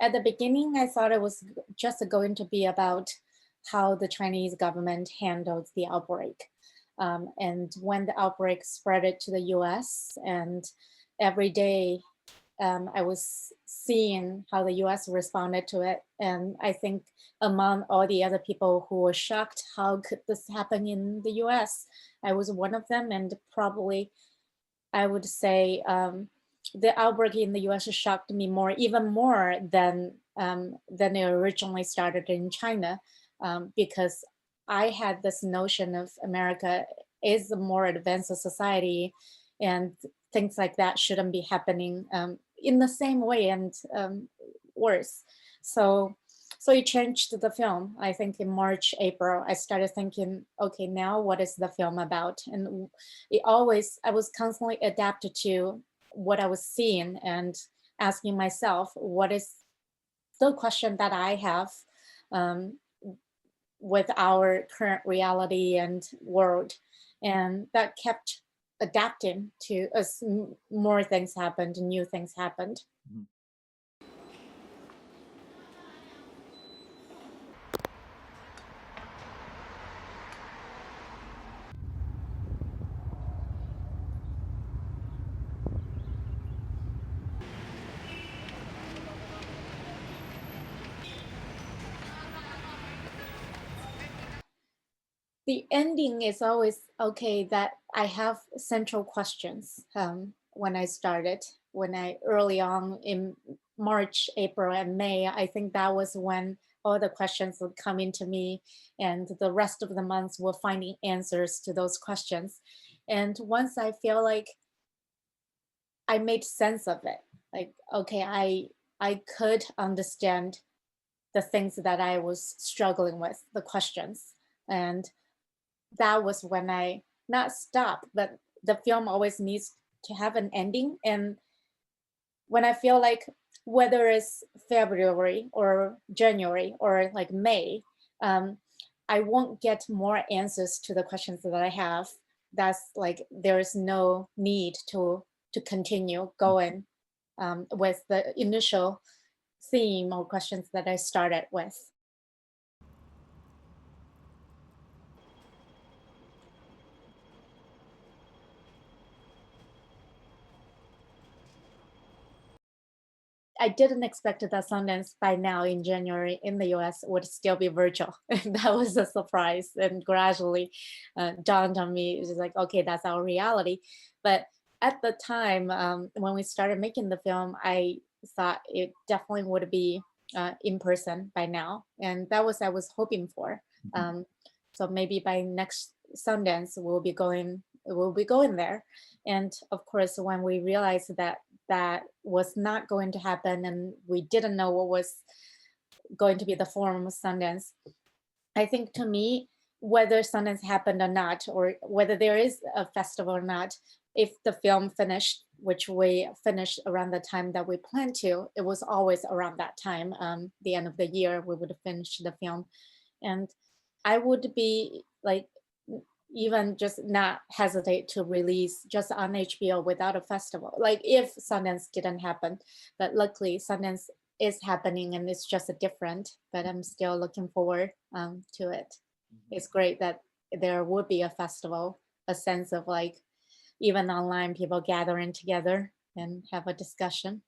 At the beginning, I thought it was just going to be about how the Chinese government handled the outbreak. And when the outbreak spread it to the US, and every day I was seeing how the US responded to it. And I think among all the other people who were shocked, how could this happen in the US? I was one of them, and probably I would say the outbreak in the US shocked me even more than it originally started in China, because I had this notion of America is a more advanced society, and things like that shouldn't be happening in the same way, and worse. So, so it changed the film. I think in March, April, I started thinking, okay, now what is the film about? And I was constantly adapted to what I was seeing and asking myself, what is the question that I have um, with our current reality and world? And that kept adapting to as more things happened, new things happened. Mhm. The ending is always okay, that I have central questions. When I started, when I early on in March, April, and May, I think that was when all the questions would come into me, and the rest of the months were finding answers to those questions. And once I feel like I made sense of it, like, okay, I could understand the things that I was struggling with, the questions. And that was when I not stop, but the film always needs to have an ending. And when I feel like whether it's February or January or like May, um, I won't get more answers to the questions that I have. That's like there is no need to continue going with the initial theme or questions that I started with. I didn't expect that Sundance by now in January in the US would still be virtual. And that was a surprise, and gradually dawned on me. It was like, okay, that's our reality. But at the time, when we started making the film, I thought it definitely would be in person by now. And that was I was hoping for. Mhm. So maybe by next Sundance, we'll be going there. And of course, when we realized that that was not going to happen, and we didn't know what was going to be the form of Sundance, I think to me, whether Sundance happened or not, or whether there is a festival or not, if the film finished, which we finished around the time that we planned to, it was always around that time, the end of the year, we would finish the film. And I would be like, even just not hesitate to release just on HBO without a festival. Like if Sundance didn't happen, but luckily Sundance is happening, and it's just different, but I'm still looking forward to it. It's great that there would be a festival, a sense of like even online people gathering together and have a discussion.